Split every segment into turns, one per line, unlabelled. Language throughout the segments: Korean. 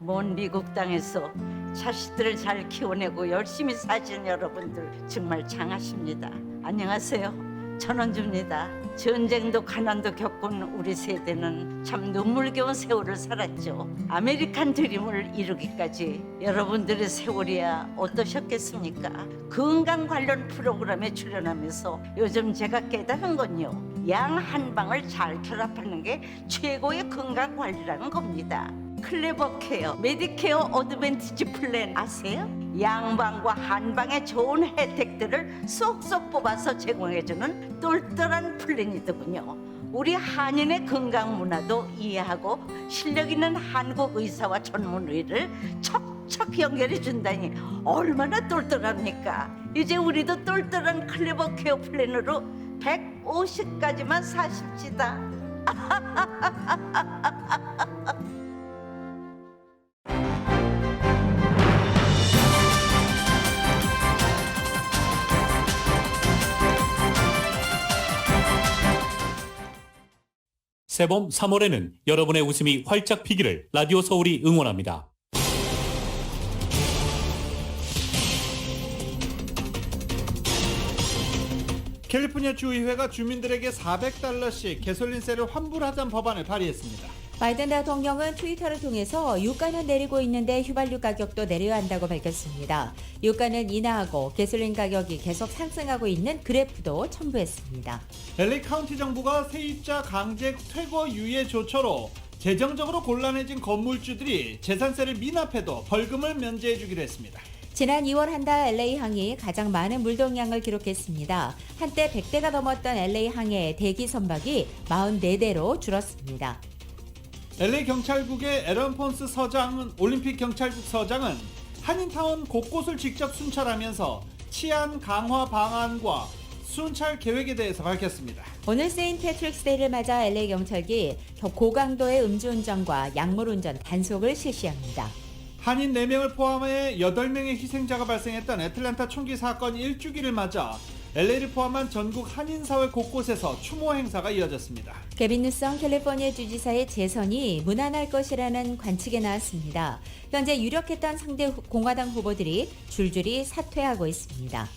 먼 미국 땅에서 자식들을 잘 키워내고 열심히 사신 여러분들 정말 장하십니다. 안녕하세요. 전원주입니다. 전쟁도 가난도 겪은 우리 세대는 참 눈물겨운 세월을 살았죠. 아메리칸 드림을 이루기까지 여러분들의 세월이야 어떠셨겠습니까? 건강 관련 프로그램에 출연하면서 요즘 제가 깨달은 건요, 양 한 방을 잘 결합하는 게 최고의 건강 관리라는 겁니다. 클레버 케어, 메디케어 어드밴티지 플랜 아세요? 양방과 한방의 좋은 혜택들을 쏙쏙 뽑아서 제공해주는 똘똘한 플랜이더군요. 우리 한인의 건강 문화도 이해하고 실력 있는 한국 의사와 전문의를 척척 연결해 준다니 얼마나 똘똘합니까? 이제 우리도 똘똘한 클레버 케어 플랜으로 150까지만 사십시다.
새봄 3월에는 여러분의 웃음이 활짝 피기를 라디오 서울이 응원합니다.
캘리포니아 주의회가 주민들에게 $400씩 개솔린세를 환불하자는 법안을 발의했습니다.
바이든 대통령은 트위터를 통해서 유가는 내리고 있는데 휘발유 가격도 내려야 한다고 밝혔습니다. 유가는 인하하고 가솔린 가격이 계속 상승하고 있는 그래프도 첨부했습니다.
LA 카운티 정부가 세입자 강제 퇴거 유예 조처로 재정적으로 곤란해진 건물주들이 재산세를 미납해도 벌금을 면제해주기로 했습니다.
지난 2월 한 달 LA 항이 가장 많은 물동량을 기록했습니다. 한때 100대가 넘었던 LA 항의 대기 선박이 44대로 줄었습니다.
LA 경찰국의 에런 폰스 서장은 올림픽 경찰국 서장은 한인타운 곳곳을 직접 순찰하면서 치안 강화 방안과 순찰 계획에 대해서 밝혔습니다.
오늘 세인트 패트릭스 데이를 맞아 LA 경찰이 고강도의 음주운전과 약물운전 단속을 실시합니다.
한인 4명을 포함해 8명의 희생자가 발생했던 애틀랜타 총기 사건 1주기를 맞아 LA를 포함한 전국 한인사회 곳곳에서 추모 행사가 이어졌습니다.
게빈 뉴섬 캘리포니아 주지사의 재선이 무난할 것이라는 관측이 나왔습니다. 현재 유력했던 상대 공화당 후보들이 줄줄이 사퇴하고 있습니다.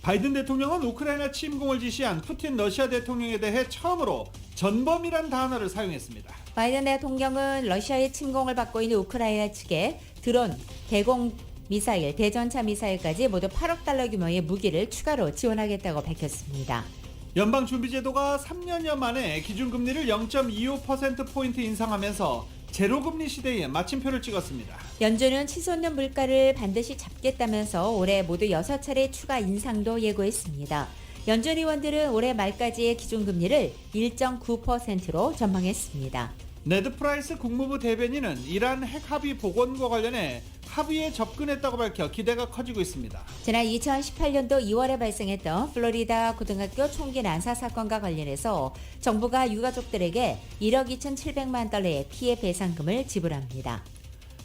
바이든 대통령은 우크라이나 침공을 지시한 푸틴 러시아 대통령에 대해 처음으로 전범이란 단어를 사용했습니다.
바이든 대통령은 러시아의 침공을 받고 있는 우크라이나 측에 드론, 대공 미사일, 대전차 미사일까지 모두 8억 달러 규모의 무기를 추가로 지원하겠다고 밝혔습니다.
연방준비제도가 3년여 만에 기준금리를 0.25%포인트 인상하면서 제로금리 시대에 마침표를 찍었습니다.
연준은 치솟는 물가를 반드시 잡겠다면서 올해 모두 6차례 추가 인상도 예고했습니다. 연준 의원들은 올해 말까지의 기준금리를 1.9%로 전망했습니다.
네드 프라이스 국무부 대변인은 이란 핵 합의 복원과 관련해 합의에 접근했다고 밝혀 기대가 커지고 있습니다.
지난 2018년도 2월에 발생했던 플로리다 고등학교 총기 난사 사건과 관련해서 정부가 유가족들에게 1억 2,700만 달러의 피해 배상금을 지불합니다.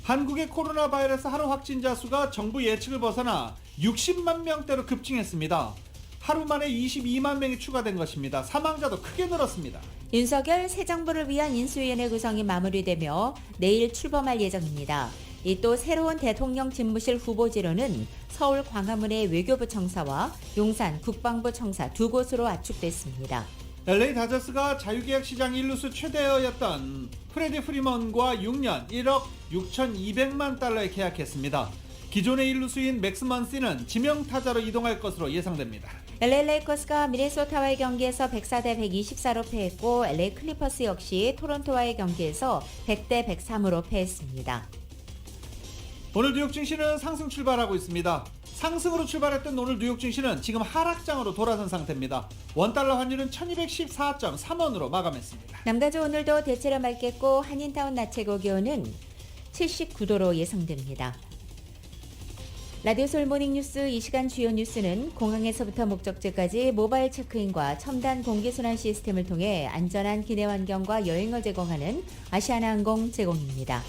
한국의 코로나 바이러스 하루 확진자 수가 정부 예측을 벗어나 60만 명대로 급증했습니다. 하루 만에 22만 명이 추가된 것입니다. 사망자도 크게 늘었습니다.
윤석열 새 정부를 위한 인수위원회 구성이 마무리되며 내일 출범할 예정입니다. 이 또 새로운 대통령 집무실 후보지로는 서울 광화문의 외교부 청사와 용산 국방부 청사 두 곳으로 압축됐습니다.
LA 다저스가 자유계약 시장 일루수 최대어였던 프레디 프리먼과 6년 1억 6,200만 달러에 계약했습니다. 기존의 일루수인 맥스 먼시는 지명타자로 이동할 것으로 예상됩니다.
LA 레이커스가 미네소타와의 경기에서 104대 124로 패했고 LA 클리퍼스 역시 토론토와의 경기에서 100대 103으로 패했습니다.
오늘 뉴욕 증시는 상승 출발하고 있습니다. 상승으로 출발했던 오늘 뉴욕 증시는 지금 하락장으로 돌아선 상태입니다. 원달러 환율은 1214.3원으로 마감했습니다.
남가주 오늘도 대체로 맑겠고 한인타운 낮 최고 기온은 79도로 예상됩니다. 라디오 서울 모닝뉴스 이 시간 주요 뉴스는 공항에서부터 목적지까지 모바일 체크인과 첨단 공기순환 시스템을 통해 안전한 기내 환경과 여행을 제공하는 아시아나항공 제공입니다.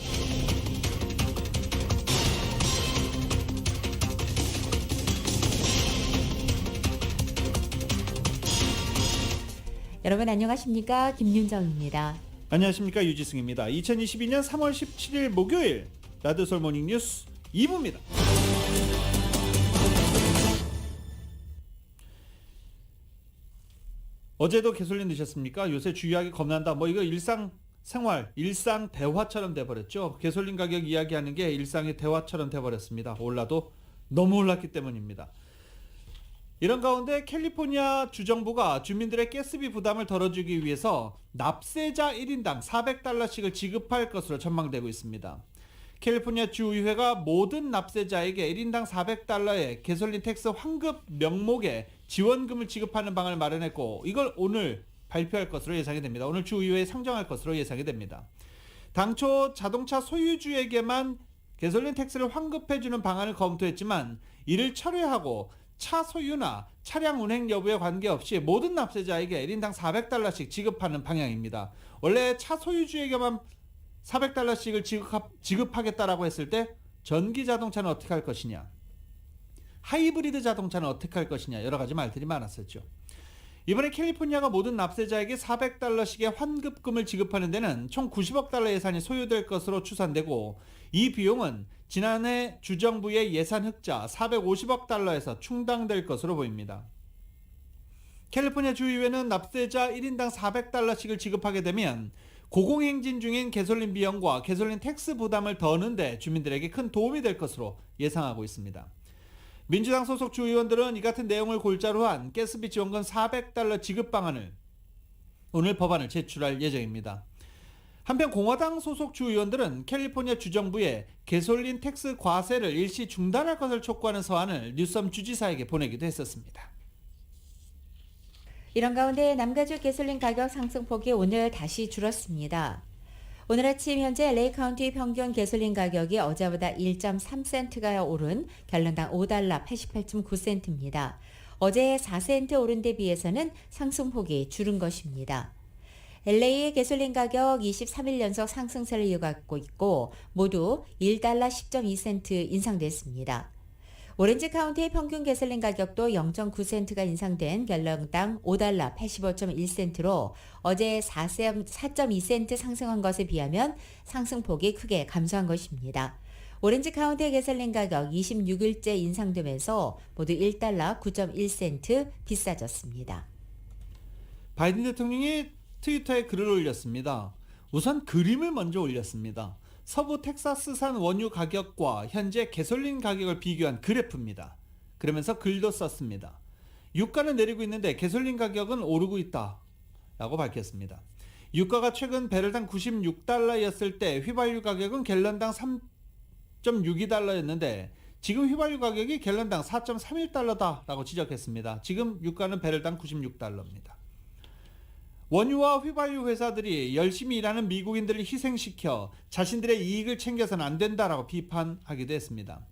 여러분 안녕하십니까? 김윤정입니다.
안녕하십니까, 유지승입니다. 2022년 3월 17일 목요일 라디오 서울 모닝 뉴스 2부입니다. 어제도 개솔린 드셨습니까? 요새 주의하기 겁난다. 이거 일상 대화처럼 돼버렸죠. 개솔린 가격 이야기하는 게 일상의 대화처럼 돼버렸습니다. 올라도 너무 올랐기 때문입니다. 이런 가운데 캘리포니아 주정부가 주민들의 가스비 부담을 덜어주기 위해서 납세자 1인당 $400씩을 지급할 것으로 전망되고 있습니다. 캘리포니아 주의회가 모든 납세자에게 1인당 $400의 개솔린 텍스 환급 명목에 지원금을 지급하는 방안을 마련했고, 이걸 오늘 발표할 것으로 예상이 됩니다. 오늘 주의회에 상정할 것으로 예상이 됩니다. 당초 자동차 소유주에게만 개솔린 텍스를 환급해주는 방안을 검토했지만 이를 철회하고 차 소유나 차량 운행 여부에 관계없이 모든 납세자에게 1인당 $400씩 지급하는 방향입니다. 원래 차 소유주에게만 $400씩을 지급하겠다라고 했을 때 전기 자동차는 어떻게 할 것이냐, 하이브리드 자동차는 어떻게 할 것이냐, 여러 가지 말들이 많았었죠. 이번에 캘리포니아가 모든 납세자에게 $400씩의 환급금을 지급하는 데는 총 $90억 예산이 소요될 것으로 추산되고, 이 비용은 지난해 주정부의 예산 흑자 $450억 충당될 것으로 보입니다. 캘리포니아 주의회는 납세자 1인당 $400씩을 지급하게 되면 고공행진 중인 개솔린 비용과 개솔린 텍스 부담을 더는데 주민들에게 큰 도움이 될 것으로 예상하고 있습니다. 민주당 소속 주의원들은 이 같은 내용을 골자로 한 가스비 지원금 $400 지급 방안을 오늘 법안을 제출할 예정입니다. 한편 공화당 소속 주의원들은 캘리포니아 주정부에 개솔린 텍스 과세를 일시 중단할 것을 촉구하는 서한을 뉴섬 주지사에게 보내기도 했었습니다.
이런 가운데 남가주 개솔린 가격 상승폭이 오늘 다시 줄었습니다. 오늘 아침 현재 레이 카운티 평균 개솔린 가격이 어제보다 1.3센트가 오른 갤런당 $5.88.9센트입니다. 어제 4센트 오른 데 비해서는 상승폭이 줄은 것입니다. LA의 개솔린 가격 23일 연속 상승세를 이어가고 있고 모두 $1.10.2센트 인상됐습니다. 오렌지 카운티의 평균 개솔린 가격도 0.9센트가 인상된 갤런당 $5.85.1센트로 어제 4.2센트 상승한 것에 비하면 상승폭이 크게 감소한 것입니다. 오렌지 카운티의 개솔린 가격 26일째 인상되면서 모두 $1.9.1센트 비싸졌습니다.
바이든 대통령이 트위터에 글을 올렸습니다. 우선 그림을 먼저 올렸습니다. 서부 텍사스산 원유 가격과 현재 개솔린 가격을 비교한 그래프입니다. 그러면서 글도 썼습니다. 유가는 내리고 있는데 개솔린 가격은 오르고 있다 라고 밝혔습니다. 유가가 최근 배럴당 $96였을 때 휘발유 가격은 갤런당 $3.62였는데 지금 휘발유 가격이 갤런당 $4.31다라고 지적했습니다. 지금 유가는 배럴당 $96입니다. 원유와 휘발유 회사들이 열심히 일하는 미국인들을 희생시켜 자신들의 이익을 챙겨서는 안 된다라고 비판하기도 했습니다.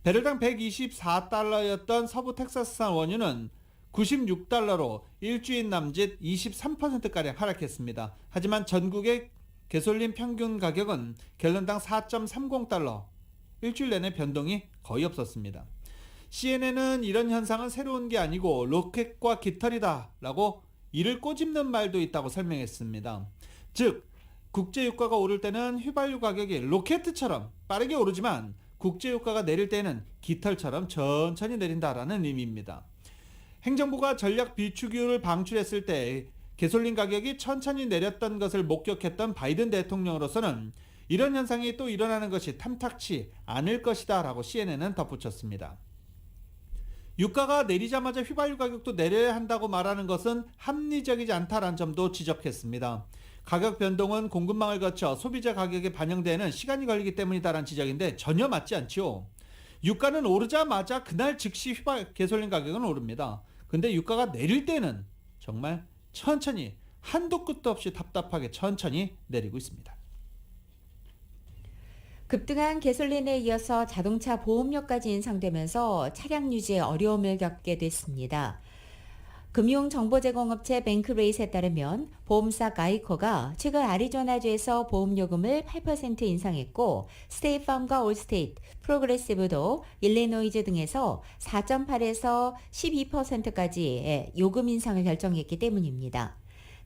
배럴당 $124였던 서부 텍사스산 원유는 $96로 일주일 남짓 23%가량 하락했습니다. 하지만 전국의 개솔린 평균 가격은 갤런당 $4.30, 일주일 내내 변동이 거의 없었습니다. CNN은 이런 현상은 새로운 게 아니고 로켓과 깃털이다라고 이를 꼬집는 말도 있다고 설명했습니다. 즉 국제유가가 오를 때는 휘발유 가격이 로켓처럼 빠르게 오르지만 국제유가가 내릴 때는 깃털처럼 천천히 내린다라는 의미입니다. 행정부가 전략 비축유를 방출했을 때 개솔린 가격이 천천히 내렸던 것을 목격했던 바이든 대통령으로서는 이런 현상이 또 일어나는 것이 탐탁치 않을 것이다 라고 CNN은 덧붙였습니다. 유가가 내리자마자 휘발유 가격도 내려야 한다고 말하는 것은 합리적이지 않다라는 점도 지적했습니다. 가격 변동은 공급망을 거쳐 소비자 가격에 반영되는 시간이 걸리기 때문이다라는 지적인데 전혀 맞지 않죠. 유가는 오르자마자 그날 즉시 개솔린 가격은 오릅니다. 근데 유가가 내릴 때는 정말 천천히 한도 끝도 없이 답답하게 천천히 내리고 있습니다.
급등한 개솔린에 이어서 자동차 보험료까지 인상되면서 차량 유지에 어려움을 겪게 됐습니다. 금융정보제공업체 뱅크레이스에 따르면 보험사 가이코가 최근 애리조나주에서 보험요금을 8% 인상했고 스테이트팜과 올스테이트, 프로그레시브도 일리노이주 등에서 4.8에서 12%까지의 요금 인상을 결정했기 때문입니다.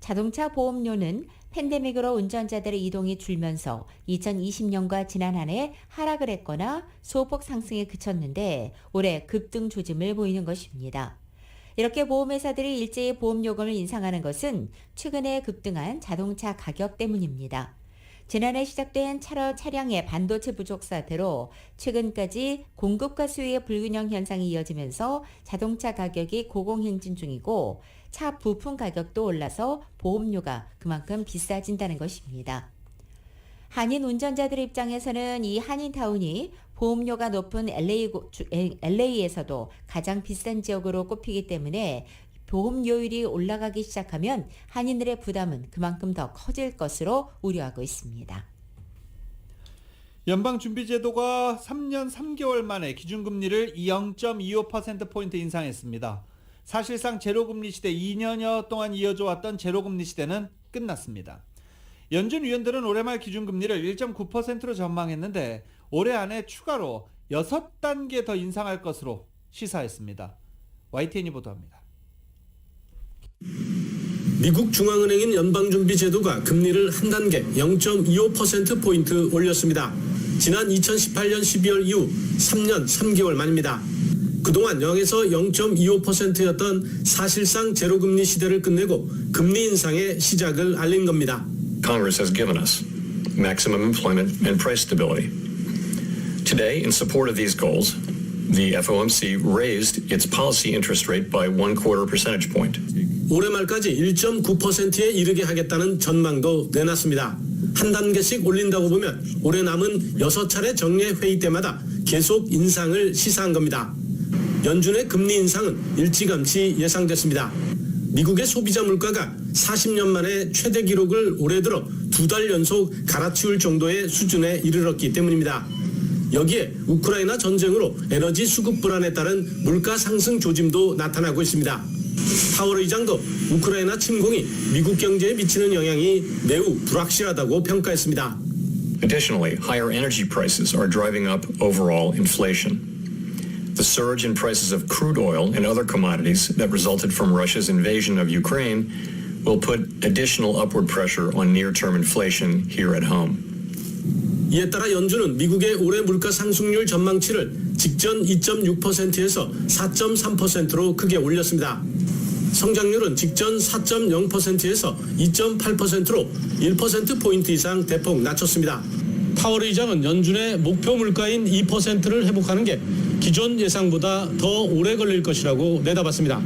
자동차 보험료는 팬데믹으로 운전자들의 이동이 줄면서 2020년과 지난 한 해 하락을 했거나 소폭 상승에 그쳤는데 올해 급등 조짐을 보이는 것입니다. 이렇게 보험회사들이 일제히 보험요금을 인상하는 것은 최근에 급등한 자동차 가격 때문입니다. 지난해 시작된 차량의 반도체 부족 사태로 최근까지 공급과 수요의 불균형 현상이 이어지면서 자동차 가격이 고공행진 중이고 차 부품 가격도 올라서 보험료가 그만큼 비싸진다는 것입니다. 한인 운전자들 입장에서는 이 한인타운이 보험료가 높은 LA에서도 가장 비싼 지역으로 꼽히기 때문에 보험료율이 올라가기 시작하면 한인들의 부담은 그만큼 더 커질 것으로 우려하고 있습니다.
연방준비제도가 3년 3개월 만에 기준금리를 0.25%포인트 인상했습니다. 사실상 제로금리 시대 2년여 동안 이어져 왔던 제로금리 시대는 끝났습니다. 연준 위원들은 올해 말 기준금리를 1.9%로 전망했는데 올해 안에 추가로 6단계 더 인상할 것으로 시사했습니다. YTN이 보도합니다.
미국 중앙은행인 연방준비제도가 금리를 한 단계 0.25%포인트 올렸습니다. 지난 2018년 12월 이후 3년 3개월 만입니다. 그동안 0에서 0.25%였던 사실상 제로금리 시대를 끝내고 금리 인상의 시작을 알린 겁니다.
Congress has given us maximum employment and price stability. Today, in support of these goals, the FOMC raised its policy interest rate by 1/4 percentage point.
올해 말까지 1.9%에 이르게 하겠다는 전망도 내놨습니다. 한 단계씩 올린다고 보면 올해 남은 6차례 정례 회의 때마다 계속 인상을 시사한 겁니다. 연준의 금리 인상은 일찌감치 예상됐습니다. 미국의 소비자 물가가 40년 만에 최대 기록을 올해 들어 2달 연속 갈아치울 정도의 수준에 이르렀기 때문입니다. 여기에 우크라이나 전쟁으로 에너지 수급 불안에 따른 물가 상승 조짐도 나타나고 있습니다. 파월 의장도 우크라이나 침공이 미국 경제에 미치는 영향이 매우 불확실하다고 평가했습니다.
Additionally, higher energy prices are driving up overall inflation. The surge in prices of crude oil and other commodities that resulted from Russia's invasion of Ukraine will put additional upward pressure on near-term inflation here at home.
이에 따라 연준은 미국의 올해 물가 상승률 전망치를 직전 2.6%에서 4.3%로 크게 올렸습니다. 성장률은 직전 4.0%에서 2.8%로 1%포인트 이상 대폭 낮췄습니다. 파월 의장은 연준의 목표 물가인 2%를 회복하는 게 기존 예상보다 더 오래 걸릴 것이라고 내다봤습니다.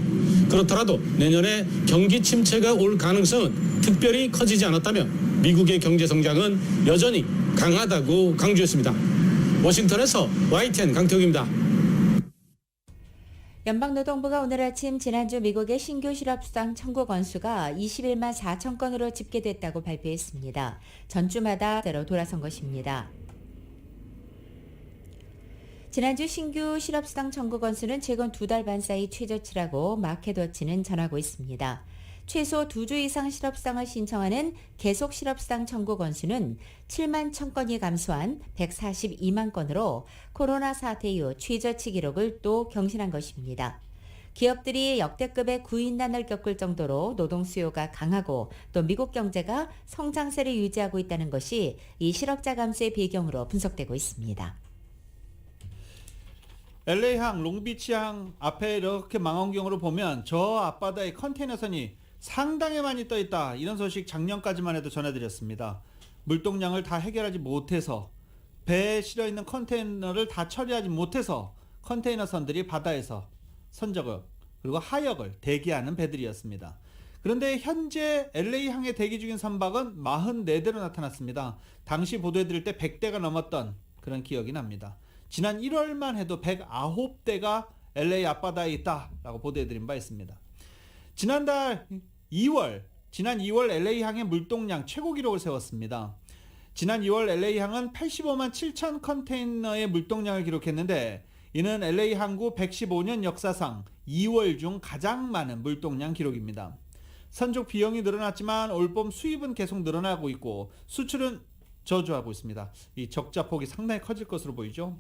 그렇더라도 내년에 경기 침체가 올 가능성은 특별히 커지지 않았다며 미국의 경제 성장은 여전히 강하다고 강조했습니다. 워싱턴에서 YTN 강태욱입니다.
연방노동부가 오늘 아침 지난주 미국의 신규 실업수당 청구 건수가 21만 4천 건으로 집계됐다고 발표했습니다. 전주마다 대로 돌아선 것입니다. 지난주 신규 실업수당 청구 건수는 최근 2달 반 사이 최저치라고 마켓워치는 전하고 있습니다. 최소 2주 이상 실업수당을 신청하는 계속 실업수당 청구 건수는 7만 1,000건이 감소한 142만 건으로 코로나 사태 이후 최저치 기록을 또 경신한 것입니다. 기업들이 역대급의 구인난을 겪을 정도로 노동 수요가 강하고 또 미국 경제가 성장세를 유지하고 있다는 것이 이 실업자 감소의 배경으로 분석되고 있습니다.
LA항, 롱비치항 앞에 이렇게 망원경으로 보면 저 앞바다에 컨테이너선이 상당히 많이 떠 있다. 이런 소식 작년까지만 해도 전해드렸습니다. 물동량을 다 해결하지 못해서 배에 실어있는 컨테이너를 다 처리하지 못해서 컨테이너선들이 바다에서 선적을 그리고 하역을 대기하는 배들이었습니다. 그런데 현재 LA항에 대기 중인 선박은 44대로 나타났습니다. 당시 보도해드릴 때 100대가 넘었던 그런 기억이 납니다. 지난 1월만 해도 109대가 LA 앞바다에 있다라고 보도해드린 바 있습니다. 지난 2월 LA항의 물동량 최고 기록을 세웠습니다. 지난 2월 LA항은 85만 7천 컨테이너의 물동량을 기록했는데 이는 LA 항구 115년 역사상 2월 중 가장 많은 물동량 기록입니다. 선적 비용이 늘어났지만 올봄 수입은 계속 늘어나고 있고 수출은 저조하고 있습니다. 이 적자 폭이 상당히 커질 것으로 보이죠.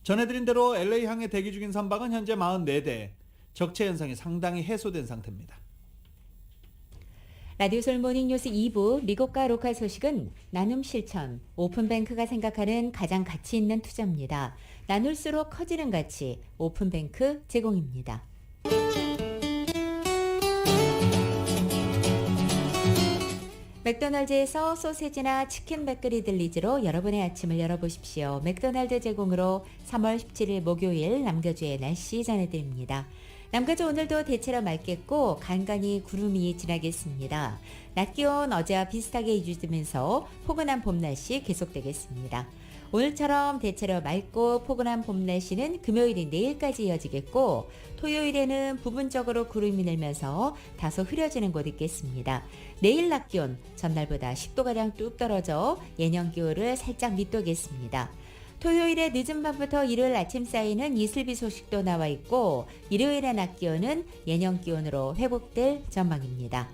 전해드린 대로 LA항에 대기 중인 선박은 현재 44대, 적체 현상이 상당히 해소된 상태입니다.
라디오 솔모닝 뉴스 2부 미국과 로컬 소식은 나눔 실천, 오픈뱅크가 생각하는 가장 가치 있는 투자입니다. 나눌수록 커지는 가치, 오픈뱅크 제공입니다. 맥도날드에서 소세지나 치킨 맥그리 들리즈로 여러분의 아침을 열어보십시오. 맥도날드 제공으로 3월 17일 목요일 남겨주의 날씨 전해드립니다. 남가주 오늘도 대체로 맑겠고 간간히 구름이 지나겠습니다. 낮 기온 어제와 비슷하게 유지되면서 포근한 봄 날씨 계속되겠습니다. 오늘처럼 대체로 맑고 포근한 봄 날씨는 금요일인 내일까지 이어지겠고 토요일에는 부분적으로 구름이 늘면서 다소 흐려지는 곳 있겠습니다. 내일 낮 기온 전날보다 10도가량 뚝 떨어져 예년 기온을 살짝 밑도겠습니다. 토요일에 늦은 밤부터 일요일 아침 사이는 이슬비 소식도 나와 있고 일요일의 낮 기온은 예년 기온으로 회복될 전망입니다.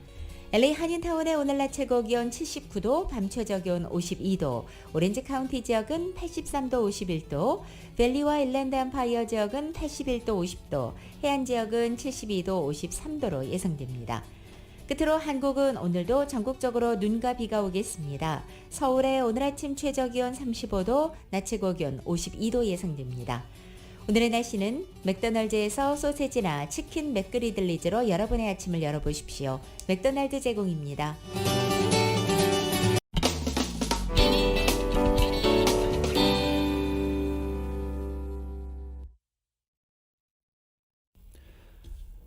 LA 한인타운의 오늘 낮 최고 기온 79도, 밤 최저 기온 52도, 오렌지 카운티 지역은 83도, 51도, 밸리와 일랜드 엠파이어 지역은 81도, 50도, 해안 지역은 72도, 53도로 예상됩니다. 끝으로 한국은 오늘도 전국적으로 눈과 비가 오겠습니다. 서울의 오늘 아침 최저 기온 35도, 낮 최고 기온 52도 예상됩니다. 오늘의 날씨는 맥도날드에서 소세지나 치킨 맥그리 들리즈로 여러분의 아침을 열어보십시오. 맥도날드 제공입니다.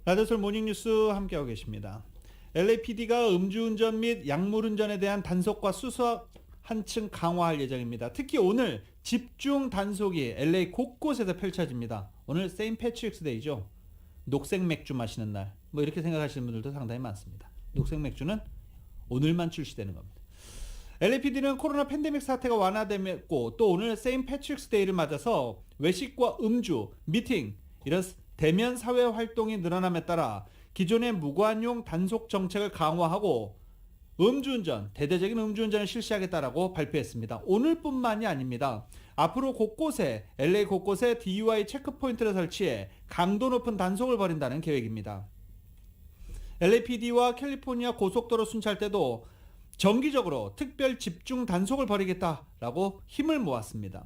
라디오솔 모닝뉴스 함께하고 계십니다. LAPD가 음주운전 및 약물운전에 대한 단속과 수사 한층 강화할 예정입니다. 특히 오늘 집중 단속이 LA 곳곳에서 펼쳐집니다. 오늘 세인트 패트릭스 데이죠. 녹색 맥주 마시는 날. 뭐 이렇게 생각하시는 분들도 상당히 많습니다. 녹색 맥주는 오늘만 출시되는 겁니다. LAPD는 코로나 팬데믹 사태가 완화되고 또 오늘 세인트 패트릭스 데이를 맞아서 외식과 음주, 미팅 이런 대면 사회 활동이 늘어남에 따라 기존의 무관용 단속 정책을 강화하고 음주운전, 대대적인 음주운전을 실시하겠다라고 발표했습니다. 오늘뿐만이 아닙니다. 앞으로 곳곳에 LA 곳곳에 DUI 체크포인트를 설치해 강도 높은 단속을 벌인다는 계획입니다. LAPD와 캘리포니아 고속도로 순찰 때도 정기적으로 특별 집중 단속을 벌이겠다라고 힘을 모았습니다.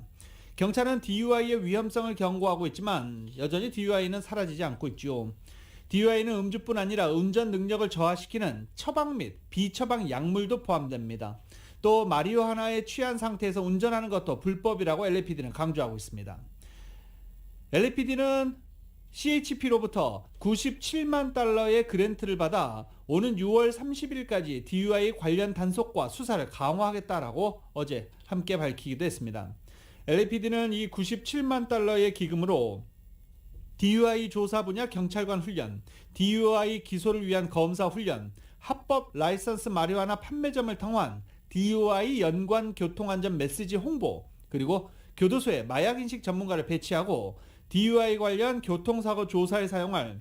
경찰은 DUI의 위험성을 경고하고 있지만 여전히 DUI는 사라지지 않고 있죠. DUI는 음주뿐 아니라 운전 능력을 저하시키는 처방 및 비처방 약물도 포함됩니다. 또 마리화나에 취한 상태에서 운전하는 것도 불법이라고 LAPD는 강조하고 있습니다. LAPD는 CHP로부터 97만 달러의 그랜트를 받아 오는 6월 30일까지 DUI 관련 단속과 수사를 강화하겠다라고 어제 함께 밝히기도 했습니다. LAPD는 이 97만 달러의 기금으로 DUI 조사 분야 경찰관 훈련, DUI 기소를 위한 검사 훈련, 합법 라이선스 마리화나 판매점을 통한 DUI 연관 교통안전 메시지 홍보, 그리고 교도소에 마약인식 전문가를 배치하고 DUI 관련 교통사고 조사에 사용할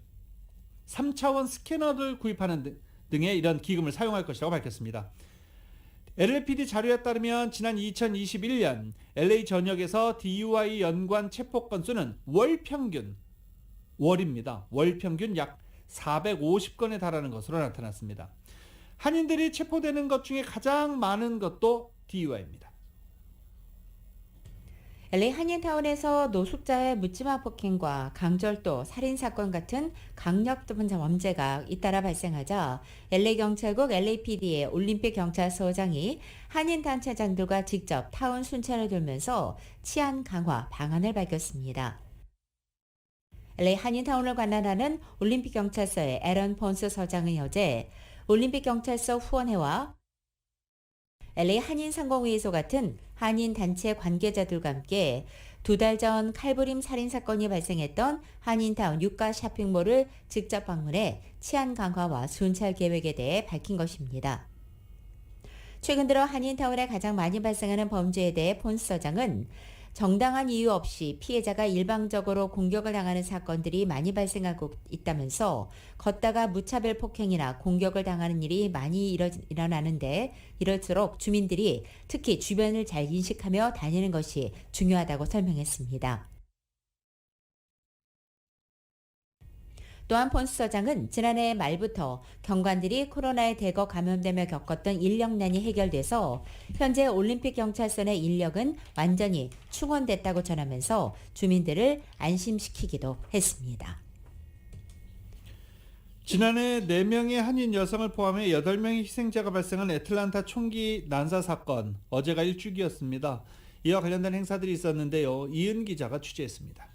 3차원 스캐너를 구입하는 등의 이런 기금을 사용할 것이라고 밝혔습니다. LAPD 자료에 따르면 지난 2021년 LA 전역에서 DUI 연관 체포 건수는 월입니다. 월 평균 약 450건에 달하는 것으로 나타났습니다. 한인들이 체포되는 것 중에 가장 많은 것도 DUI입니다.
LA 한인타운에서 노숙자의 묻지마 폭행과 강절도, 살인사건 같은 강력한 범죄가 잇따라 발생하자 LA 경찰국 LAPD의 올림픽 경찰서장이 한인단체장들과 직접 타운 순찰을 돌면서 치안 강화 방안을 밝혔습니다. LA 한인타운을 관할하는 올림픽 경찰서의 에런 폰스 서장은 어제 올림픽 경찰서 후원회와 LA 한인상공회의소 같은 한인단체 관계자들과 함께 2달 전 칼부림 살인사건이 발생했던 한인타운 유가 쇼핑몰을 직접 방문해 치안 강화와 순찰 계획에 대해 밝힌 것입니다. 최근 들어 한인타운에 가장 많이 발생하는 범죄에 대해 폰스 서장은 정당한 이유 없이 피해자가 일방적으로 공격을 당하는 사건들이 많이 발생하고 있다면서 걷다가 무차별 폭행이나 공격을 당하는 일이 많이 일어나는데 이럴수록 주민들이 특히 주변을 잘 인식하며 다니는 것이 중요하다고 설명했습니다. 또한 폰스 서장은 지난해 말부터 경관들이 코로나에 대거 감염되며 겪었던 인력난이 해결돼서 현재 올림픽 경찰서 내 인력은 완전히 충원됐다고 전하면서 주민들을 안심시키기도 했습니다.
지난해 4명의 한인 여성을 포함해 8명의 희생자가 발생한 애틀란타 총기 난사 사건, 어제가 일주기였습니다. 이와 관련된 행사들이 있었는데요. 이은 기자가 취재했습니다.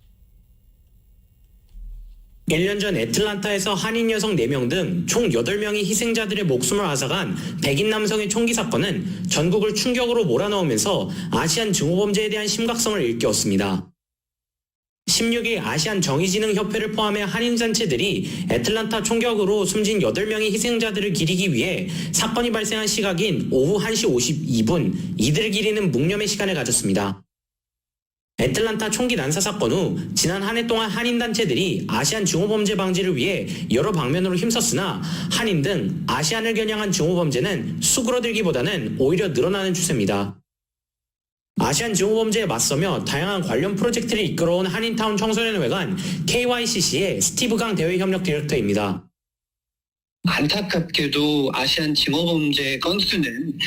1년 전 애틀란타에서 한인 여성 4명 등 총 8명의 희생자들의 목숨을 앗아간 백인 남성의 총기 사건은 전국을 충격으로 몰아넣으면서 아시안 증오범죄에 대한 심각성을 일깨웠습니다. 16일 아시안 정의진흥협회를 포함해 한인단체들이 애틀란타 총격으로 숨진 8명의 희생자들을 기리기 위해 사건이 발생한 시각인 오후 1시 52분 이들을 기리는 묵념의 시간을 가졌습니다. 애틀란타 총기 난사 사건 후 지난 한 해 동안 한인단체들이 아시안 증오범죄 방지를 위해 여러 방면으로 힘썼으나 한인 등 아시안을 겨냥한 증오범죄는 수그러들기보다는 오히려 늘어나는 추세입니다. 아시안 증오범죄에 맞서며 다양한 관련 프로젝트를 이끌어온 한인타운 청소년회관 KYCC의 스티브 강 대외협력 디렉터입니다.
안타깝게도 아시안 증오범죄 건수는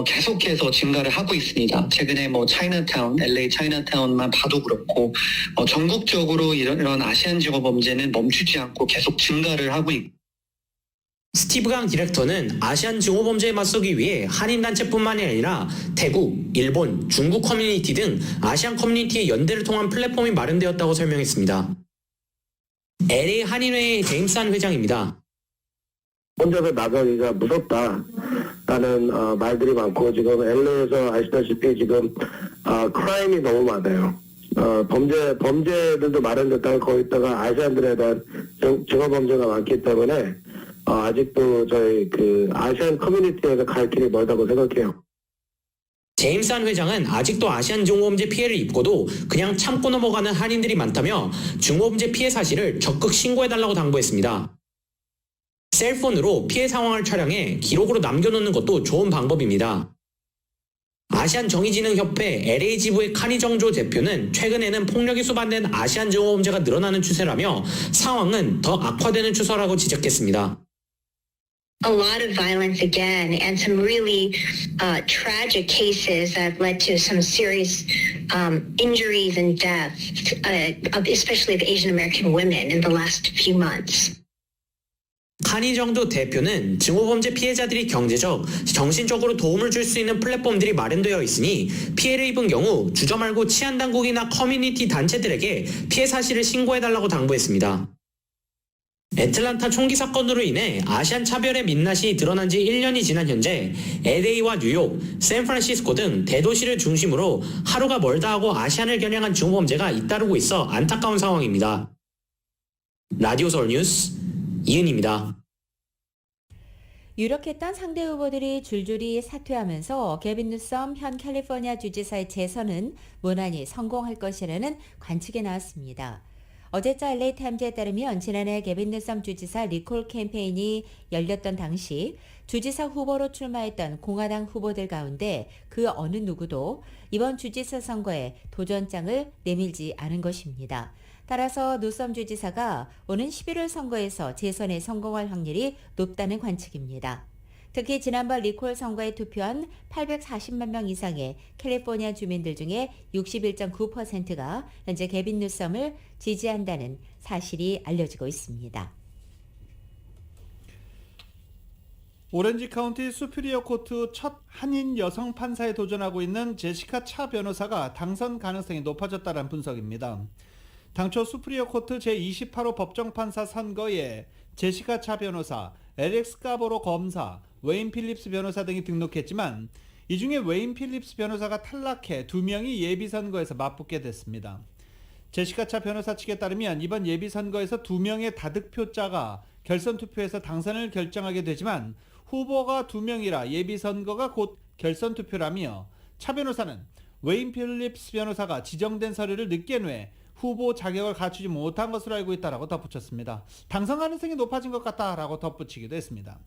계속해서 증가를 하고 있습니다. 최근에 차이나타운, LA 차이나타운만 봐도 그렇고 전국적으로 이런 아시안 증오범죄는 멈추지 않고 계속 증가를 하고 있고.
스티브 강 디렉터는 아시안 증오범죄에 맞서기 위해 한인단체뿐만이 아니라 태국, 일본, 중국 커뮤니티 등 아시안 커뮤니티의 연대를 통한 플랫폼이 마련되었다고 설명했습니다. LA 한인회의 제임스 한 회장입니다.
혼자서 나가기가 무섭다라는 말들이 많고 지금 LA에서 아시다시피 지금 크라임이 너무 많아요. 범죄들도 마련됐다가 거기다가 아시안들에 대한 증오범죄가 많기 때문에 아직도 저희 아시안 커뮤니티에서 갈 길이 멀다고 생각해요.
제임스 한 회장은 아직도 아시안 증오범죄 피해를 입고도 그냥 참고 넘어가는 한인들이 많다며 증오범죄 피해 사실을 적극 신고해달라고 당부했습니다. 셀폰으로 피해 상황을 촬영해 기록으로 남겨놓는 것도 좋은 방법입니다. 아시안 정의진흥협회 LA 지부의 카니정조 대표는 최근에는 폭력이 수반된 아시안 증오범죄가 늘어나는 추세라며 상황은 더 악화되는 추세라고 지적했습니다.
A lot of violence again, and some really tragic cases that led to some serious injuries and deaths, especially of Asian American women in the last few months.
카니정조 대표는 증오범죄 피해자들이 경제적, 정신적으로 도움을 줄 수 있는 플랫폼들이 마련되어 있으니 피해를 입은 경우 주저 말고 치안당국이나 커뮤니티 단체들에게 피해 사실을 신고해달라고 당부했습니다. 애틀란타 총기 사건으로 인해 아시안 차별의 민낯이 드러난 지 1년이 지난 현재 LA와 뉴욕, 샌프란시스코 등 대도시를 중심으로 하루가 멀다 하고 아시안을 겨냥한 증오범죄가 잇따르고 있어 안타까운 상황입니다. 라디오 서울 뉴스 이은입니다.
유력했던 상대 후보들이 줄줄이 사퇴하면서 게빈 뉴섬 현 캘리포니아 주지사의 재선은 무난히 성공할 것이라는 관측이 나왔습니다. 어제자 LA 타임즈에 따르면 지난해 게빈 뉴섬 주지사 리콜 캠페인이 열렸던 당시 주지사 후보로 출마했던 공화당 후보들 가운데 그 어느 누구도 이번 주지사 선거에 도전장을 내밀지 않은 것입니다. 따라서 뉴섬 주지사가 오는 11월 선거에서 재선에 성공할 확률이 높다는 관측입니다. 특히 지난번 리콜 선거에 투표한 840만 명 이상의 캘리포니아 주민들 중에 61.9%가 현재 게빈 뉴섬을 지지한다는 사실이 알려지고 있습니다.
오렌지 카운티 수피리어 코트 첫 한인 여성 판사에 도전하고 있는 제시카 차 변호사가 당선 가능성이 높아졌다는 분석입니다. 당초 수프리어 코트 제28호 법정판사 선거에 제시카 차 변호사, 엘렉스 까보로 검사, 웨인 필립스 변호사 등이 등록했지만 이 중에 웨인 필립스 변호사가 탈락해 2명이 예비선거에서 맞붙게 됐습니다. 제시카 차 변호사 측에 따르면 이번 예비선거에서 2명의 다득표자가 결선투표에서 당선을 결정하게 되지만 후보가 2명이라 예비선거가 곧 결선투표라며 차 변호사는 웨인 필립스 변호사가 지정된 서류를 늦게 내 후보 자격을 갖추지 못한 것으로 알고 있다라고 덧붙였습니다. 당선 가능성이 높아진 것 같다라고 덧붙이기도 했습니다.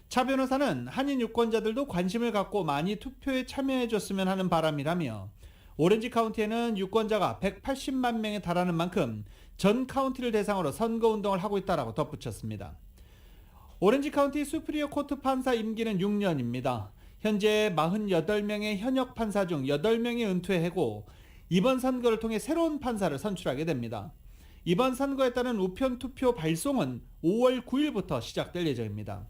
차 변호사는 한인 유권자들도 관심을 갖고 많이 투표에 참여해줬으면 하는 바람이라며 오렌지 카운티에는 유권자가 180만 명에 달하는 만큼 전 카운티를 대상으로 선거운동을 하고 있다라고 덧붙였습니다. 오렌지 카운티 수프리어 코트 판사 임기는 6년입니다. 현재 48명의 현역 판사 중 8명이 은퇴하고 이번 선거를 통해 새로운 판사를 선출하게 됩니다. 이번 선거에 따른 우편 투표 발송은 5월 9일부터 시작될 예정입니다.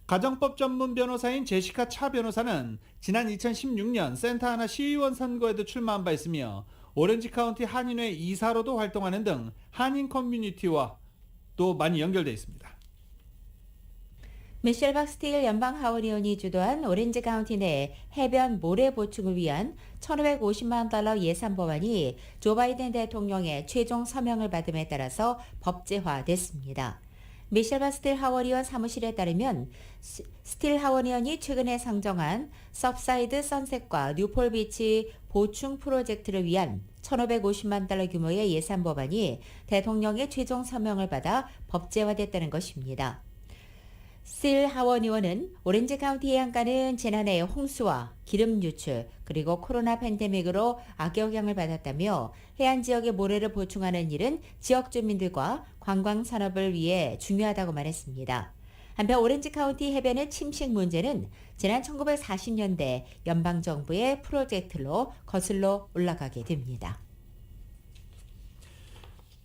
가정법 전문 변호사인 제시카 차 변호사는 지난 2016년 센타하나 시의원 선거에도 출마한 바 있으며 오렌지 카운티 한인회 이사로도 활동하는 등 한인 커뮤니티와 또 많이 연결되어 있습니다.
미셸 박스틸 연방 하원의원이 주도한 오렌지 카운티 내 해변 모래 보충을 위한 $1,550만 예산 법안이 조 바이든 대통령의 최종 서명을 받음에 따라서 법제화됐습니다. 미셸 박스틸 하원의원 사무실에 따르면 스틸 하원의원이 최근에 상정한 서브사이드 선셋과 뉴폴 비치 보충 프로젝트를 위한 $1,550만 규모의 예산 법안이 대통령의 최종 서명을 받아 법제화됐다는 것입니다. 스틸 하원 의원은 오렌지 카운티 해안가는 지난해 홍수와 기름 유출 그리고 코로나 팬데믹으로 악영향을 받았다며 해안 지역의 모래를 보충하는 일은 지역 주민들과 관광 산업을 위해 중요하다고 말했습니다. 한편 오렌지 카운티 해변의 침식 문제는 지난 1940년대 연방정부의 프로젝트로 거슬러 올라가게 됩니다.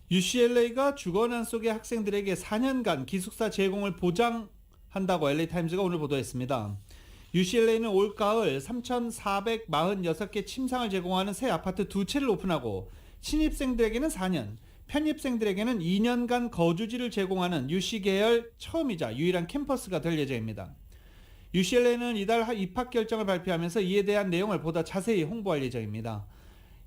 UCLA가 주거난 속의 학생들에게 4년간 기숙사 제공을 보장한다고 LA타임즈가 오늘 보도했습니다. UCLA는 올가을 3,446개 침상을 제공하는 새 아파트 2채를 오픈하고 신입생들에게는 4년, 편입생들에게는 2년간 거주지를 제공하는 UC 계열 처음이자 유일한 캠퍼스가 될 예정입니다. UCLA는 이달 입학 결정을 발표하면서 이에 대한 내용을 보다 자세히 홍보할 예정입니다.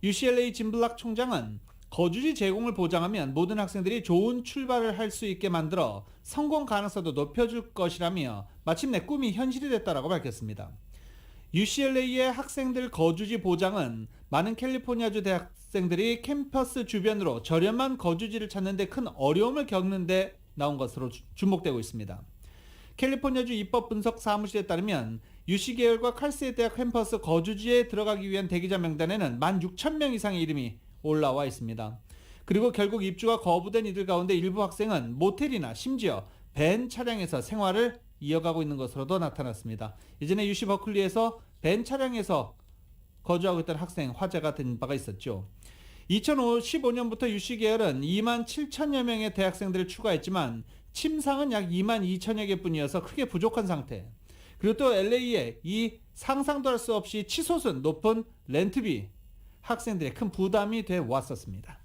UCLA 짐 블락 총장은 거주지 제공을 보장하면 모든 학생들이 좋은 출발을 할 수 있게 만들어 성공 가능성도 높여줄 것이라며 마침내 꿈이 현실이 됐다라고 밝혔습니다. UCLA의 학생들 거주지 보장은 많은 캘리포니아주 대학생들이 캠퍼스 주변으로 저렴한 거주지를 찾는 데 큰 어려움을 겪는 데 나온 것으로 주목되고 있습니다. 캘리포니아주 입법 분석 사무실에 따르면 UC 계열과 칼스테이트 대학 캠퍼스 거주지에 들어가기 위한 대기자 명단에는 16,000명 이상의 이름이 올라와 있습니다. 그리고 결국 입주가 거부된 이들 가운데 일부 학생은 모텔이나 심지어 밴 차량에서 생활을 이어가고 있는 것으로도 나타났습니다. 예전에 UC 버클리에서 밴 차량에서 거주하고 있던 학생 화제가 된 바가 있었죠. 2015년부터 UC 계열은 27,000여 명의 대학생들을 추가했지만 침상은 약 22,000여 개뿐이어서 크게 부족한 상태. 그리고 또 LA에 이 상상도 할 수 없이 치솟은 높은 렌트비 학생들의 큰 부담이 돼 왔었습니다.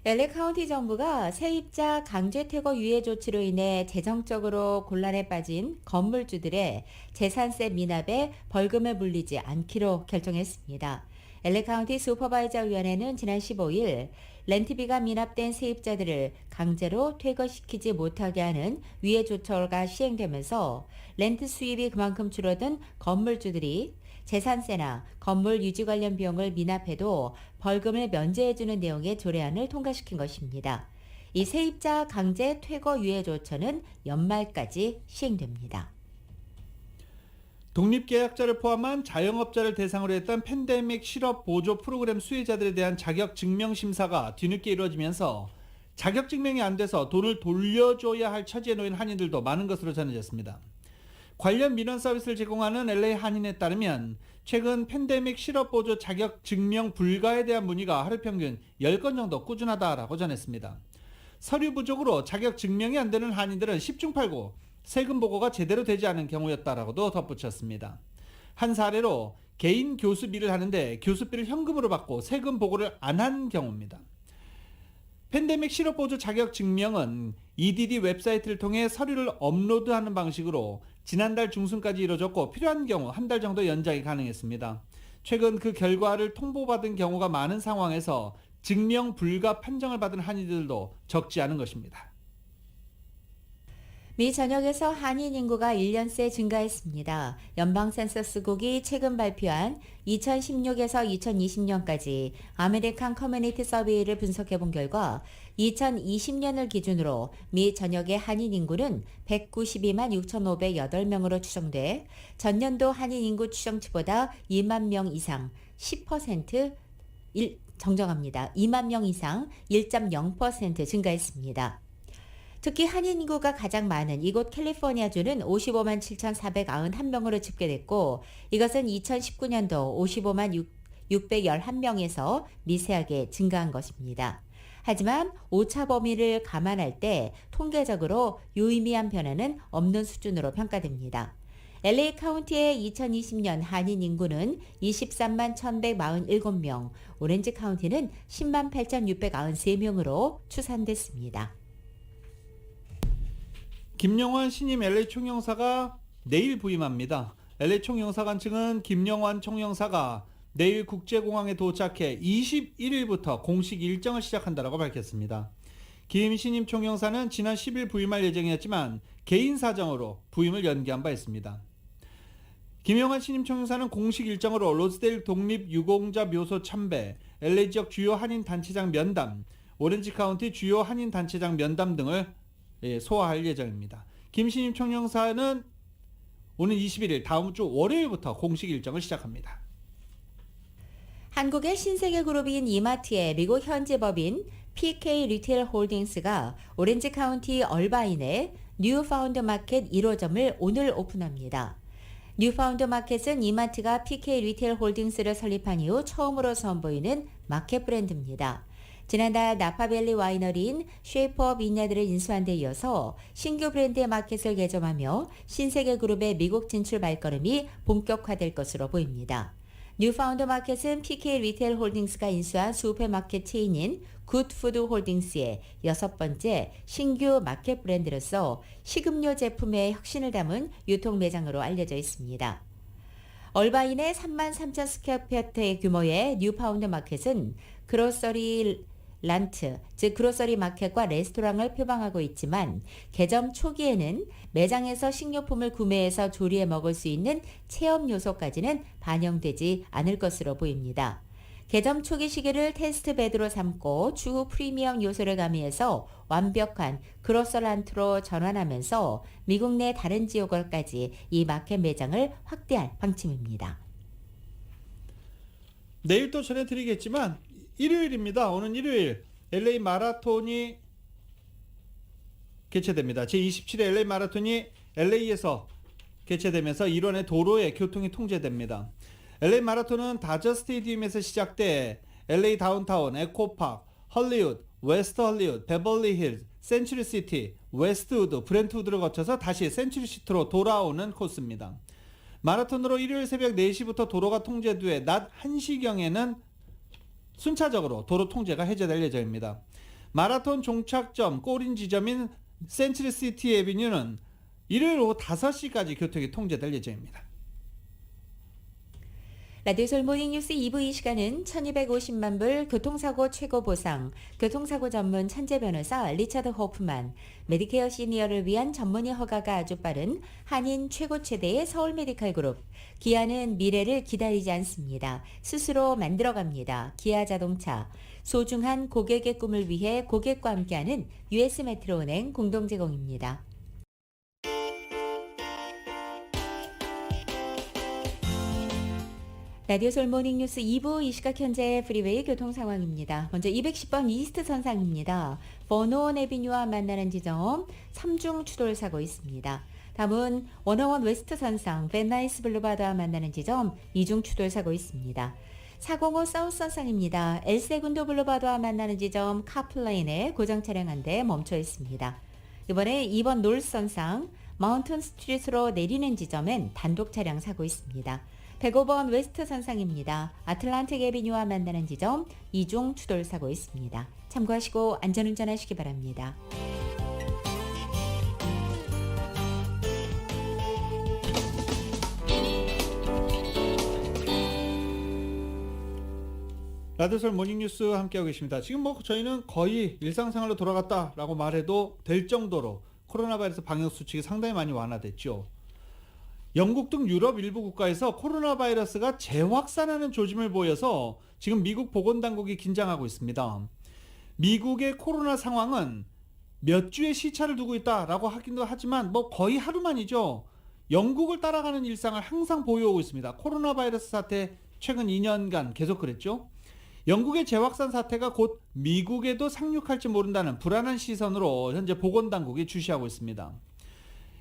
LA 카운티 정부가 세입자 강제 퇴거 유예 조치로 인해 재정적으로 곤란에 빠진 건물주들의 재산세 미납에 벌금을 물리지 않기로 결정했습니다. LA 카운티 슈퍼바이저 위원회는 지난 15일 렌트비가 미납된 세입자들을 강제로 퇴거시키지 못하게 하는 유예 조처가 시행되면서 렌트 수입이 그만큼 줄어든 건물주들이 재산세나 건물 유지 관련 비용을 미납해도 벌금을 면제해주는 내용의 조례안을 통과시킨 것입니다. 이 세입자 강제 퇴거 유예 조처는 연말까지 시행됩니다.
독립계약자를 포함한 자영업자를 대상으로 했던 팬데믹 실업 보조 프로그램 수혜자들에 대한 자격 증명 심사가 뒤늦게 이루어지면서 자격 증명이 안 돼서 돈을 돌려줘야 할 처지에 놓인 한인들도 많은 것으로 전해졌습니다. 관련 민원 서비스를 제공하는 LA 한인에 따르면 최근 팬데믹 실업보조 자격 증명 불가에 대한 문의가 하루 평균 10건 정도 꾸준하다라고 전했습니다. 서류 부족으로 자격 증명이 안 되는 한인들은 10중 8구 세금 보고가 제대로 되지 않은 경우였다라고도 덧붙였습니다. 한 사례로 개인 교수비를 하는데 교수비를 현금으로 받고 세금 보고를 안 한 경우입니다. 팬데믹 실업보조 자격 증명은 EDD 웹사이트를 통해 서류를 업로드하는 방식으로 지난달 중순까지 이뤄졌고 필요한 경우 한 달 정도 연장이 가능했습니다. 최근 그 결과를 통보받은 경우가 많은 상황에서 증명 불가 판정을 받은 한인들도 적지 않은 것입니다.
미 전역에서 한인 인구가 1년 새 증가했습니다. 연방 센서스국이 최근 발표한 2016에서 2020년까지 아메리칸 커뮤니티 서베이를 분석해 본 결과 2020년을 기준으로 미 전역의 한인 인구는 192만 6,508명으로 추정돼 전년도 한인 인구 추정치보다 2만 명 이상 10% 정정합니다. 2만 명 이상 1.0% 증가했습니다. 특히 한인 인구가 가장 많은 이곳 캘리포니아주는 55만 7,491명으로 집계됐고 이것은 2019년도 55만 611명에서 미세하게 증가한 것입니다. 하지만 오차 범위를 감안할 때 통계적으로 유의미한 변화는 없는 수준으로 평가됩니다. LA 카운티의 2020년 한인 인구는 23만 1,147명, 오렌지 카운티는 10만 8,693명으로 추산됐습니다.
김영환 신임 LA 총영사가 내일 부임합니다. LA 총영사관 측은 김영환 총영사가 내일 국제공항에 도착해 21일부터 공식 일정을 시작한다고 밝혔습니다. 김 신임 총영사는 지난 10일 부임할 예정이었지만 개인 사정으로 부임을 연기한 바 있습니다. 김영환 신임 총영사는 공식 일정으로 로즈데일 독립유공자 묘소 참배, LA 지역 주요 한인 단체장 면담, 오렌지 카운티 주요 한인 단체장 면담 등을 소화할 예정입니다. 김 신임 총영사는 오는 21일 다음 주 월요일부터 공식 일정을 시작합니다.
한국의 신세계 그룹인 이마트의 미국 현지 법인 PK 리테일 홀딩스가 오렌지 카운티 얼바인의 뉴파운드 마켓 1호점을 오늘 오픈합니다. 뉴파운드 마켓은 이마트가 PK 리테일 홀딩스를 설립한 이후 처음으로 선보이는 마켓 브랜드입니다. 지난달 나파밸리 와이너리인 쉐이퍼 빈야드를 인수한 데 이어서 신규 브랜드의 마켓을 개점하며 신세계 그룹의 미국 진출 발걸음이 본격화될 것으로 보입니다. 뉴파운드 마켓은 PK 리테일 홀딩스가 인수한 슈퍼마켓 체인인 굿푸드 홀딩스의 6번째 신규 마켓 브랜드로서 식음료 제품의 혁신을 담은 유통 매장으로 알려져 있습니다. 얼바인의 3만 3천 스퀘어피트의 규모의 뉴파운드 마켓은 그로서리 란트, 즉 그로서리 마켓과 레스토랑을 표방하고 있지만 개점 초기에는 매장에서 식료품을 구매해서 조리해 먹을 수 있는 체험 요소까지는 반영되지 않을 것으로 보입니다. 개점 초기 시기를 테스트 베드로 삼고 추후 프리미엄 요소를 가미해서 완벽한 그로서란트로 전환하면서 미국 내 다른 지역을까지 이 마켓 매장을 확대할 방침입니다.
내일 또 전해드리겠지만 일요일입니다. 오는 일요일 LA 마라톤이 개최됩니다. 제27회 LA 마라톤이 LA에서 개최되면서 일원의 도로의 교통이 통제됩니다. LA 마라톤은 다저 스테디움에서 시작돼 LA 다운타운, 에코파크, 헐리우드, 웨스트 헐리우드, 베벌리 힐즈, 센츄리 시티, 웨스트우드, 브렌트우드를 거쳐서 다시 센츄리 시티로 돌아오는 코스입니다. 마라톤으로 일요일 새벽 4시부터 도로가 통제돼 낮 1시경에는 순차적으로 도로 통제가 해제될 예정입니다. 마라톤 종착점 꼬린 지점인 센츄리 시티 애비뉴는 일요일 오후 5시까지 교통이 통제될 예정입니다.
라디오솔 모닝뉴스 2부 이 시간은 1250만 불 교통사고 최고 보상, 교통사고 전문 천재 변호사 리처드 호프만, 메디케어 시니어를 위한 전문의 허가가 아주 빠른 한인 최고 최대의 서울 메디칼 그룹, 기아는 미래를 기다리지 않습니다. 스스로 만들어갑니다. 기아 자동차, 소중한 고객의 꿈을 위해 고객과 함께하는 US 메트로은행 공동 제공입니다. 라디오솔 모닝뉴스 2부 이 시각 현재 프리웨이 교통 상황입니다. 먼저 210번 이스트 선상입니다. 버논 에비뉴와 만나는 지점 3중 추돌 사고 있습니다. 다음은 101 웨스트 선상 벤나이스 블루바드와 만나는 지점 2중 추돌 사고 있습니다. 405 사우스 선상입니다. 엘세군도 블루바드와 만나는 지점 카플레인에 고정 차량 한 대 멈춰 있습니다. 이번에 2번 놀스 선상 마운튼 스트리트로 내리는 지점엔 단독 차량 사고 있습니다. 105번 웨스트 선상입니다. 아틀란틱 애비뉴와 만나는 지점 2중 추돌 사고 있습니다. 참고하시고 안전운전하시기 바랍니다.
라디오솔 모닝뉴스 함께하고 계십니다. 지금 저희는 거의 일상생활로 돌아갔다라고 말해도 될 정도로 코로나 바이러스 방역 수칙이 상당히 많이 완화됐죠. 영국 등 유럽 일부 국가에서 코로나 바이러스가 재확산하는 조짐을 보여서 지금 미국 보건당국이 긴장하고 있습니다. 미국의 코로나 상황은 몇 주의 시차를 두고 있다라고 하기도 하지만 거의 하루만이죠. 영국을 따라가는 일상을 항상 보여오고 있습니다. 코로나 바이러스 사태 최근 2년간 계속 그랬죠. 영국의 재확산 사태가 곧 미국에도 상륙할지 모른다는 불안한 시선으로 현재 보건당국이 주시하고 있습니다.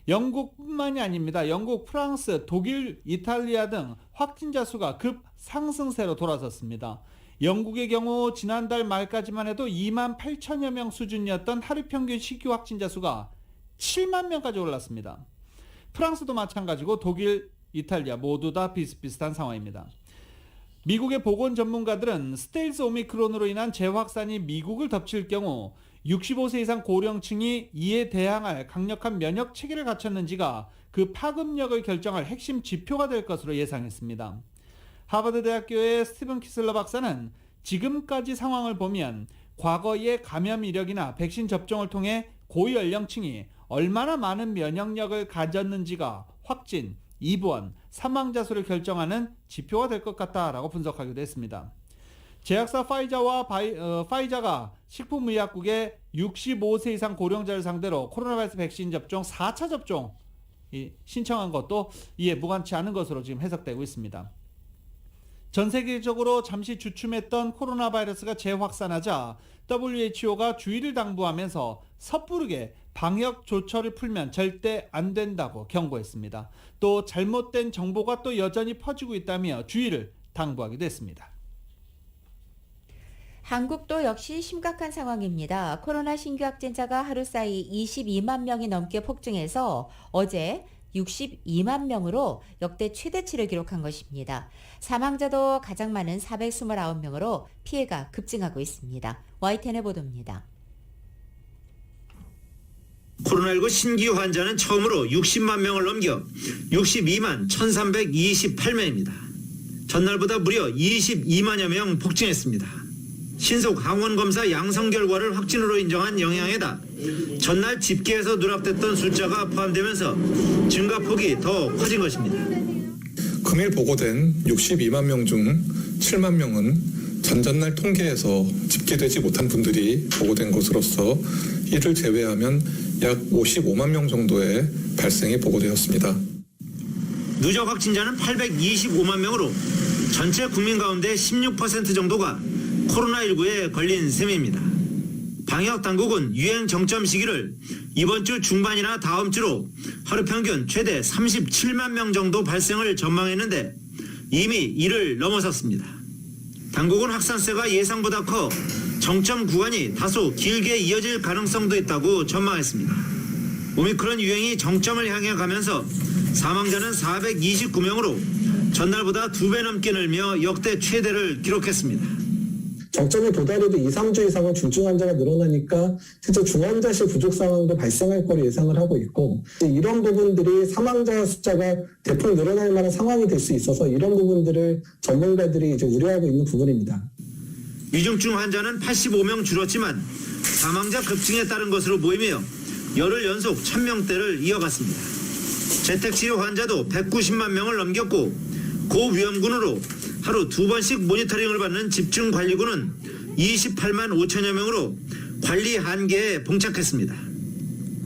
영국뿐만이 아닙니다. 영국, 프랑스, 독일, 이탈리아 등 확진자 수가 급 상승세로 돌아섰습니다. 영국의 경우 지난달 말까지만 해도 2만 8천여 명 수준이었던 하루 평균 신규 확진자 수가 7만 명까지 올랐습니다. 프랑스도 마찬가지고 독일, 이탈리아 모두 다 비슷비슷한 상황입니다. 미국의 보건 전문가들은 스텔스 오미크론으로 인한 재확산이 미국을 덮칠 경우 65세 이상 고령층이 이에 대항할 강력한 면역 체계를 갖췄는지가 그 파급력을 결정할 핵심 지표가 될 것으로 예상했습니다. 하버드 대학교의 스티븐 키슬러 박사는 지금까지 상황을 보면 과거의 감염 이력이나 백신 접종을 통해 고연령층이 얼마나 많은 면역력을 가졌는지가 확진, 입원, 사망자 수를 결정하는 지표가 될 것 같다라고 분석하기도 했습니다. 제약사 파이자가 식품의약국에 65세 이상 고령자를 상대로 코로나 바이러스 백신 접종 4차 접종 신청한 것도 이에 무관치 않은 것으로 지금 해석되고 있습니다. 전 세계적으로 잠시 주춤했던 코로나 바이러스가 재확산하자 WHO가 주의를 당부하면서 섣부르게 방역 조처를 풀면 절대 안 된다고 경고했습니다. 또 잘못된 정보가 또 여전히 퍼지고 있다며 주의를 당부하기도 했습니다.
한국도 역시 심각한 상황입니다. 코로나 신규 확진자가 하루 사이 22만 명이 넘게 폭증해서 어제 62만 명으로 역대 최대치를 기록한 것입니다. 사망자도 가장 많은 429명으로 피해가 급증하고 있습니다. YTN의 보도입니다.
코로나19 신규 환자는 처음으로 60만 명을 넘겨 62만 1328명입니다. 전날보다 무려 22만여 명 폭증했습니다. 신속 항원검사 양성 결과를 확진으로 인정한 영향에다 전날 집계에서 누락됐던 숫자가 포함되면서 증가폭이 더 커진 것입니다.
금일 보고된 62만 명 중 7만 명은 전전날 통계에서 집계되지 못한 분들이 보고된 것으로서 이를 제외하면 약 55만 명 정도의 발생이 보고되었습니다.
누적 확진자는 825만 명으로 전체 국민 가운데 16% 정도가 코로나19에 걸린 셈입니다. 방역당국은 유행 정점 시기를 이번 주 중반이나 다음 주로 하루 평균 최대 37만 명 정도 발생을 전망했는데 이미 이를 넘어섰습니다. 당국은 확산세가 예상보다 커 정점 구간이 다소 길게 이어질 가능성도 있다고 전망했습니다. 오미크론 유행이 정점을 향해 가면서 사망자는 429명으로 전날보다 2배 넘게 늘며 역대 최대를 기록했습니다.
정점에 도달해도 2, 3주 이상은 중증 환자가 늘어나니까 실제 중환자실 부족 상황도 발생할 거로 예상을 하고 있고, 이런 부분들이 사망자 숫자가 대폭 늘어날 만한 상황이 될 수 있어서 이런 부분들을 전문가들이 이제 우려하고 있는 부분입니다.
위중증 환자는 85명 줄었지만 사망자 급증에 따른 것으로 보이며 열흘 연속 1000명대를 이어갔습니다. 재택치료 환자도 190만 명을 넘겼고 고위험군으로 하루 2번씩 모니터링을 받는 집중관리군은 28만 5천여 명으로 관리 한계에 봉착했습니다.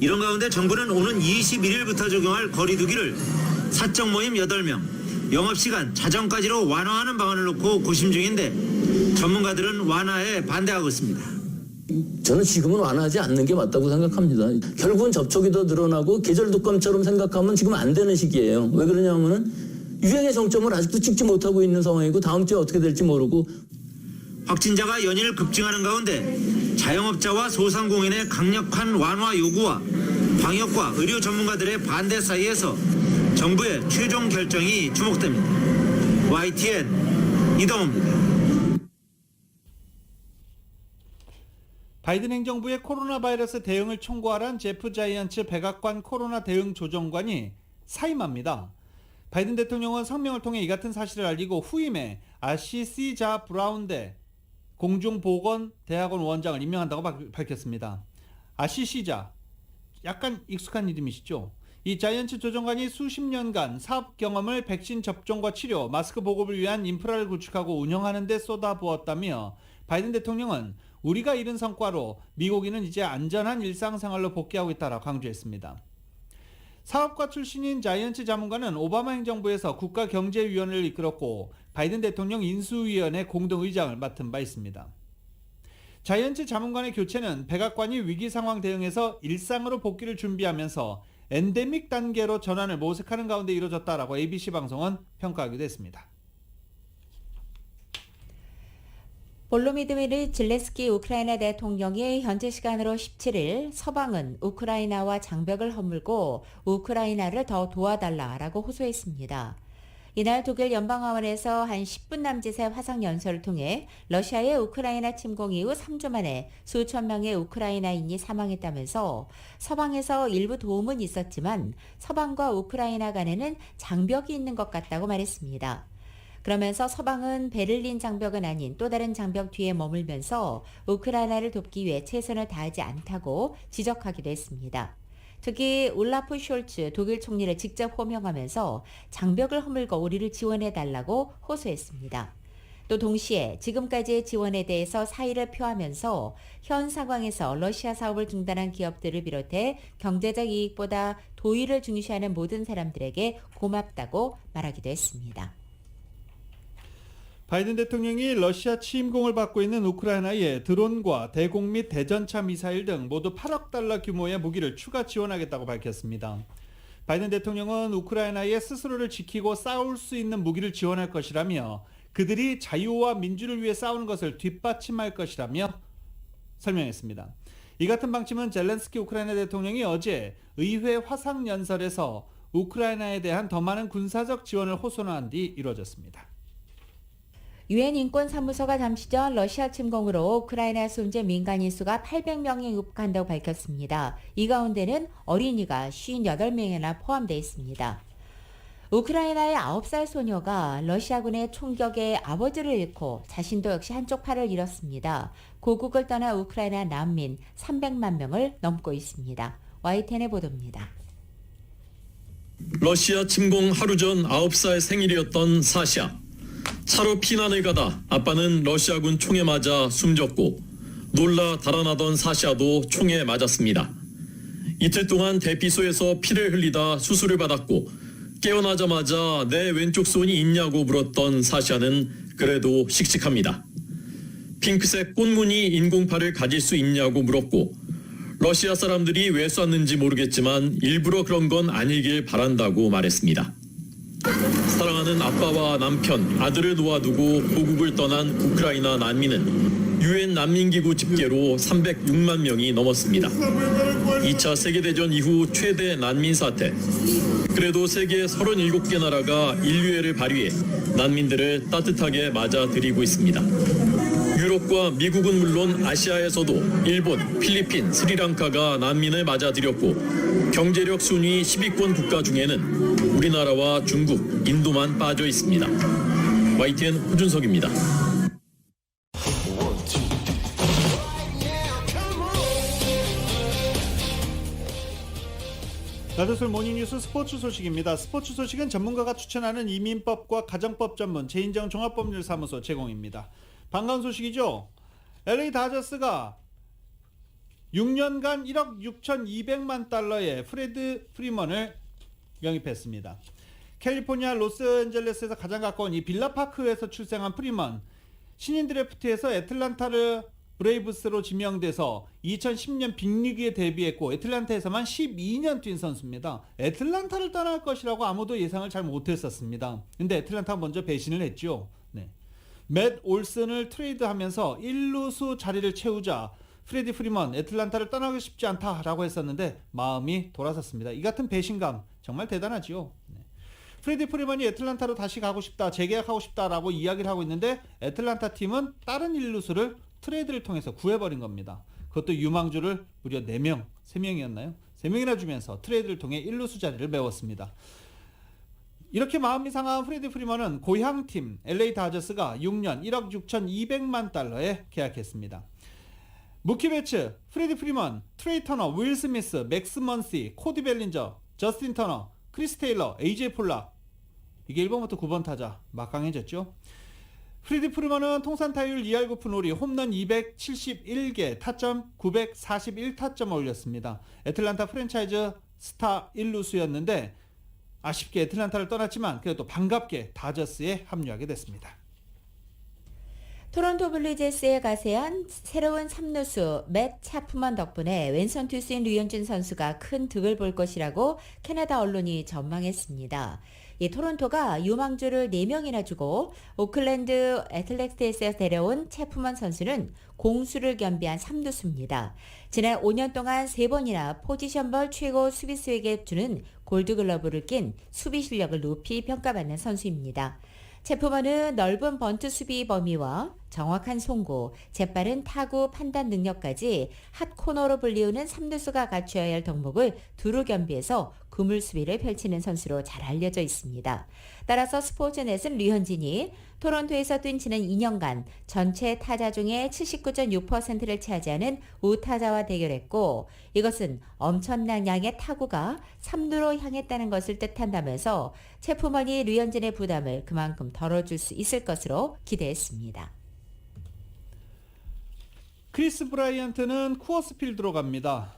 이런 가운데 정부는 오는 21일부터 적용할 거리두기를 사적 모임 8명, 영업시간 자정까지로 완화하는 방안을 놓고 고심 중인데 전문가들은 완화에 반대하고 있습니다.
저는 지금은 완화하지 않는 게 맞다고 생각합니다. 결국은 접촉이 더 늘어나고 계절독감처럼 생각하면 지금 안 되는 시기예요. 왜 그러냐면은 유행의 정점을 아직도 찍지 못하고 있는 상황이고 다음 주에 어떻게 될지 모르고.
확진자가 연일 급증하는 가운데 자영업자와 소상공인의 강력한 완화 요구와 방역과 의료 전문가들의 반대 사이에서 정부의 최종 결정이 주목됩니다. YTN 이동호입니다.
바이든 행정부의 코로나 바이러스 대응을 총괄한 제프 자이언츠 백악관 코로나 대응 조정관이 사임합니다. 바이든 대통령은 성명을 통해 이 같은 사실을 알리고 후임에 아시시 자 브라운대 공중보건대학원 원장을 임명한다고 밝혔습니다. 아시시자, 약간 익숙한 이름이시죠? 이 자이언츠 조정관이 수십 년간 사업 경험을 백신 접종과 치료, 마스크 보급을 위한 인프라를 구축하고 운영하는 데 쏟아부었다며 바이든 대통령은 우리가 이룬 성과로 미국인은 이제 안전한 일상생활로 복귀하고 있다라고 강조했습니다. 사업가 출신인 자이언츠 자문관은 오바마 행정부에서 국가경제위원회를 이끌었고 바이든 대통령 인수위원회 공동의장을 맡은 바 있습니다. 자이언츠 자문관의 교체는 백악관이 위기 상황 대응에서 일상으로 복귀를 준비하면서 엔데믹 단계로 전환을 모색하는 가운데 이루어졌다라고 ABC 방송은 평가하기도 했습니다.
볼로미드미르 질레스키 우크라이나 대통령이 현재 시간으로 17일 서방은 우크라이나와 장벽을 허물고 우크라이나를 더 도와달라라고 호소했습니다. 이날 독일 연방하원에서 한 10분 남짓의 화상 연설을 통해 러시아의 우크라이나 침공 이후 3주 만에 수천 명의 우크라이나인이 사망했다면서 서방에서 일부 도움은 있었지만 서방과 우크라이나 간에는 장벽이 있는 것 같다고 말했습니다. 그러면서 서방은 베를린 장벽은 아닌 또 다른 장벽 뒤에 머물면서 우크라이나를 돕기 위해 최선을 다하지 않다고 지적하기도 했습니다. 특히 올라프 숄츠 독일 총리를 직접 호명하면서 장벽을 허물고 우리를 지원해달라고 호소했습니다. 또 동시에 지금까지의 지원에 대해서 사의를 표하면서 현 상황에서 러시아 사업을 중단한 기업들을 비롯해 경제적 이익보다 도의를 중시하는 모든 사람들에게 고맙다고 말하기도 했습니다.
바이든 대통령이 러시아 침공을 받고 있는 우크라이나에 드론과 대공 및 대전차 미사일 등 모두 8억 달러 규모의 무기를 추가 지원하겠다고 밝혔습니다. 바이든 대통령은 우크라이나에 스스로를 지키고 싸울 수 있는 무기를 지원할 것이라며 그들이 자유와 민주를 위해 싸우는 것을 뒷받침할 것이라며 설명했습니다. 이 같은 방침은 젤렌스키 우크라이나 대통령이 어제 의회 화상 연설에서 우크라이나에 대한 더 많은 군사적 지원을 호소한 뒤 이루어졌습니다.
유엔 인권사무소가 잠시 전 러시아 침공으로 우크라이나 순재 민간인 수가 800명에 육박한다고 밝혔습니다. 이 가운데는 어린이가 58명이나 포함되어 있습니다. 우크라이나의 9살 소녀가 러시아군의 총격에 아버지를 잃고 자신도 역시 한쪽 팔을 잃었습니다. 고국을 떠나 우크라이나 난민 300만 명을 넘고 있습니다. YTN의 보도입니다.
러시아 침공 하루 전 9살 생일이었던 사샤. 차로 피난을 가다 아빠는 러시아군 총에 맞아 숨졌고 놀라 달아나던 사샤도 총에 맞았습니다. 이틀 동안 대피소에서 피를 흘리다 수술을 받았고 깨어나자마자 내 왼쪽 손이 있냐고 물었던 사샤는 그래도 씩씩합니다. 핑크색 꽃무늬 인공팔을 가질 수 있냐고 물었고 러시아 사람들이 왜 쐈는지 모르겠지만 일부러 그런 건 아니길 바란다고 말했습니다. 사랑하는 아빠와 남편, 아들을 놓아두고 고국을 떠난 우크라이나 난민은 유엔 난민기구 집계로 306만 명이 넘었습니다. 2차 세계대전 이후 최대 난민 사태. 그래도 세계 37개 나라가 인류애를 발휘해 난민들을 따뜻하게 맞아들이고 있습니다. 유럽과 미국은 물론 아시아에서도 일본, 필리핀, 스리랑카가 난민을 맞아들였고 경제력 순위 10위권 국가 중에는 우리나라와 중국, 인도만 빠져 있습니다. YTN 호준석입니다.
라디오솔 모닝뉴스 스포츠 소식입니다. 스포츠 소식은 전문가가 추천하는 이민법과 가정법 전문 최인정 종합법률사무소 제공입니다. 반가운 소식이죠. LA 다저스가 6년간 1억 6,200만 달러의 프레드 프리먼을 영입했습니다. 캘리포니아 로스앤젤레스에서 가장 가까운 이 빌라파크에서 출생한 프리먼, 신인 드래프트에서 애틀란타를 브레이브스로 지명돼서 2010년 빅리그에 데뷔했고 애틀란타에서만 12년 뛴 선수입니다. 애틀란타를 떠날 것이라고 아무도 예상을 잘 못했었습니다. 근데 애틀란타가 먼저 배신을 했죠. 맷 올슨을 트레이드하면서 1루수 자리를 채우자 프레디 프리먼 애틀란타를 떠나고 싶지 않다라고 했었는데 마음이 돌아섰습니다. 이 같은 배신감 정말 대단하죠. 프레디 프리먼이 애틀란타로 다시 가고 싶다, 재계약하고 싶다라고 이야기를 하고 있는데 애틀란타 팀은 다른 1루수를 트레이드를 통해서 구해버린 겁니다. 그것도 유망주를 무려 4명, 3명이었나요? 3명이나 주면서 트레이드를 통해 1루수 자리를 메웠습니다. 이렇게 마음이 상한 프레디 프리먼은 고향팀 LA 다저스가 6년 1억 6,200만 달러에 계약했습니다. 무키 배츠, 프레디 프리먼, 트레이 터너, 윌 스미스, 맥스 먼시, 코디 벨린저, 저스틴 터너, 크리스 테일러, AJ 폴락. 이게 1번부터 9번 타자 막강해졌죠. 프레디 프리먼은 통산 타율 2할 9푼 5리, 홈런 271개, 타점 941타점을 올렸습니다. 애틀란타 프랜차이즈 스타 일루수였는데 아쉽게 애틀랜타를 떠났지만 그래도 반갑게 다저스에 합류하게 됐습니다.
토론토 블루제이스에 가세한 새로운 3루수 맷 차프먼 덕분에 왼손 투수인 류현진 선수가 큰 득을 볼 것이라고 캐나다 언론이 전망했습니다. 이 토론토가 유망주를 4명이나 주고 오클랜드 애틀레틱스에서 데려온 차프먼 선수는 공수를 겸비한 3루수입니다. 지난 5년 동안 3번이나 포지션별 최고 수비수에게 주는 골드글러브를 낀 수비 실력을 높이 평가받는 선수입니다. 체프먼은 넓은 번트 수비 범위와 정확한 송구, 재빠른 타구 판단 능력까지 핫코너로 불리우는 3루수가 갖춰야 할 덕목을 두루 겸비해서 그물 수비를 펼치는 선수로 잘 알려져 있습니다. 따라서 스포츠넷은 류현진이 토론토에서 뛴 지난 2년간 전체 타자 중에 79.6%를 차지하는 우타자와 대결했고 이것은 엄청난 양의 타구가 3루로 향했다는 것을 뜻한다면서 체프먼이 류현진의 부담을 그만큼 덜어줄 수 있을 것으로 기대했습니다.
크리스 브라이언트는 쿠어스 필드로 갑니다.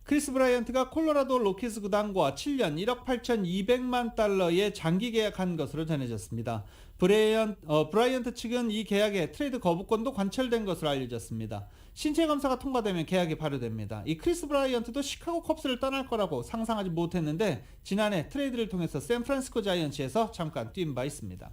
크리스 브라이언트가 콜로라도 로키스 구단과 7년 1억 8,200만 달러의 장기 계약한 것으로 전해졌습니다. 브라이언트 측은 이 계약에 트레이드 거부권도 관철된 것으로 알려졌습니다. 신체 검사가 통과되면 계약이 발효됩니다. 이 크리스 브라이언트도 시카고 컵스를 떠날 거라고 상상하지 못했는데 지난해 트레이드를 통해서 샌프란시스코 자이언츠에서 잠깐 뛴 바 있습니다.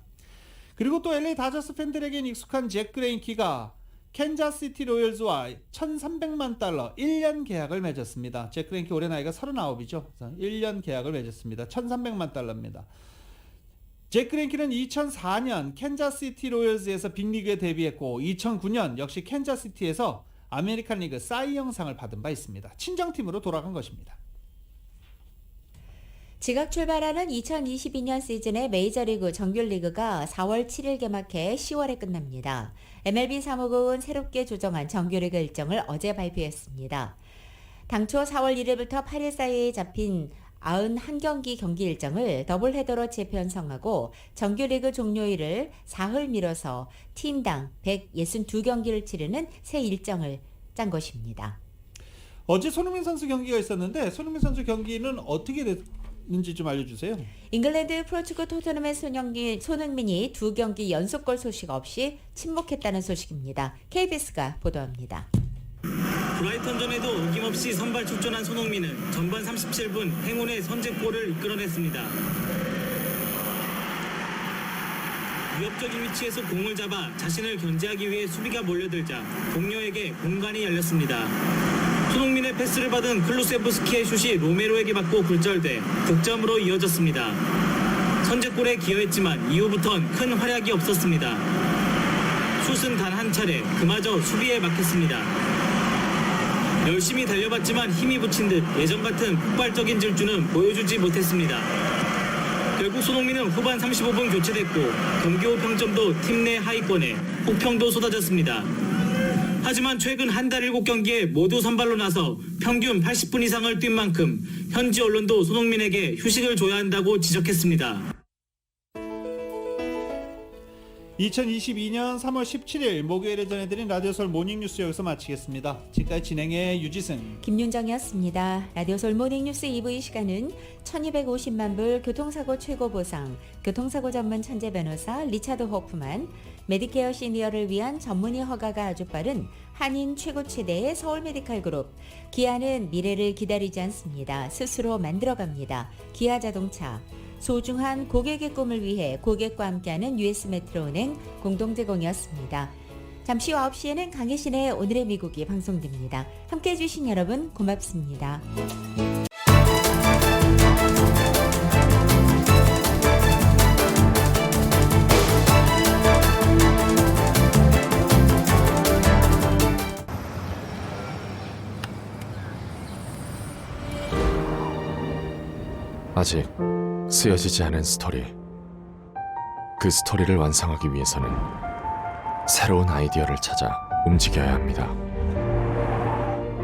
그리고 또 LA 다저스 팬들에겐 익숙한 잭 그레인키가 캔자스시티 로열즈와 1,300만 달러 1년 계약을 맺었습니다. 잭 그레인키 올해 나이가 39이죠. 1년 계약을 맺었습니다. 1,300만 달러입니다. 잭 그레인키는 2004년 캔자스시티 로열즈에서 빅리그에 데뷔했고 2009년 역시 캔자스시티에서 아메리칸 리그 사이 영상을 받은 바 있습니다. 친정팀으로 돌아간 것입니다.
지각 출발하는 2022년 시즌의 메이저리그 정규리그가 4월 7일 개막해 10월에 끝납니다. MLB 사무국은 새롭게 조정한 정규리그 일정을 어제 발표했습니다. 당초 4월 1일부터 8일 사이에 잡힌 91경기 경기 일정을 더블헤더로 재편성하고 정규리그 종료일을 사흘 미뤄서 팀당 162경기를 치르는 새 일정을 짠 것입니다.
어제 손흥민 선수 경기가 있었는데 손흥민 선수 경기는 어떻게 됐는지 좀 알려주세요.
잉글랜드 프로축구 토트넘의 손흥민이 2경기 연속골 소식 없이 침묵했다는 소식입니다. KBS가 보도합니다.
브라이턴전에도 어김없이 선발 출전한 손흥민은 전반 37분 행운의 선제골을 이끌어냈습니다. 위협적인 위치에서 공을 잡아 자신을 견제하기 위해 수비가 몰려들자 동료에게 공간이 열렸습니다. 손흥민의 패스를 받은 클루세브스키의 슛이 로메로에게 맞고 굴절돼 득점으로 이어졌습니다. 선제골에 기여했지만 이후부턴 큰 활약이 없었습니다. 슛은 단 한 차례, 그마저 수비에 막혔습니다. 열심히 달려봤지만 힘이 붙인 듯 예전 같은 폭발적인 질주는 보여주지 못했습니다. 결국 손흥민은 후반 35분 교체됐고 경기 후 평점도 팀 내 하위권에 혹평도 쏟아졌습니다. 하지만 최근 한 달 7경기에 모두 선발로 나서 평균 80분 이상을 뛴 만큼 현지 언론도 손흥민에게 휴식을 줘야 한다고 지적했습니다.
2022년 3월 17일 목요일에 전해드린 라디오솔 모닝뉴스 여기서 마치겠습니다. 지금까지 진행의 유지승,
김윤정이었습니다. 라디오솔 모닝뉴스 2부 이 시간은 1250만 불 교통사고 최고 보상, 교통사고 전문 천재 변호사 리차드 호프만, 메디케어 시니어를 위한 전문의 허가가 아주 빠른 한인 최고 최대의 서울 메디칼 그룹, 기아는 미래를 기다리지 않습니다. 스스로 만들어갑니다. 기아 자동차, 소중한 고객의 꿈을 위해 고객과 함께하는 US 메트로은행 공동 제공이었습니다. 잠시 후 9시에는 강혜신의 오늘의 미국이 방송됩니다. 함께해 주신 여러분 고맙습니다.
아직 쓰여지지 않은 스토리. 그 스토리를 완성하기 위해서는 새로운 아이디어를 찾아 움직여야 합니다.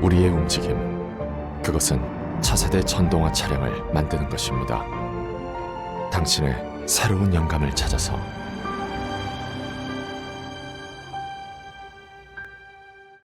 우리의 움직임, 그것은 차세대 전동화 차량을 만드는 것입니다. 당신의 새로운 영감을 찾아서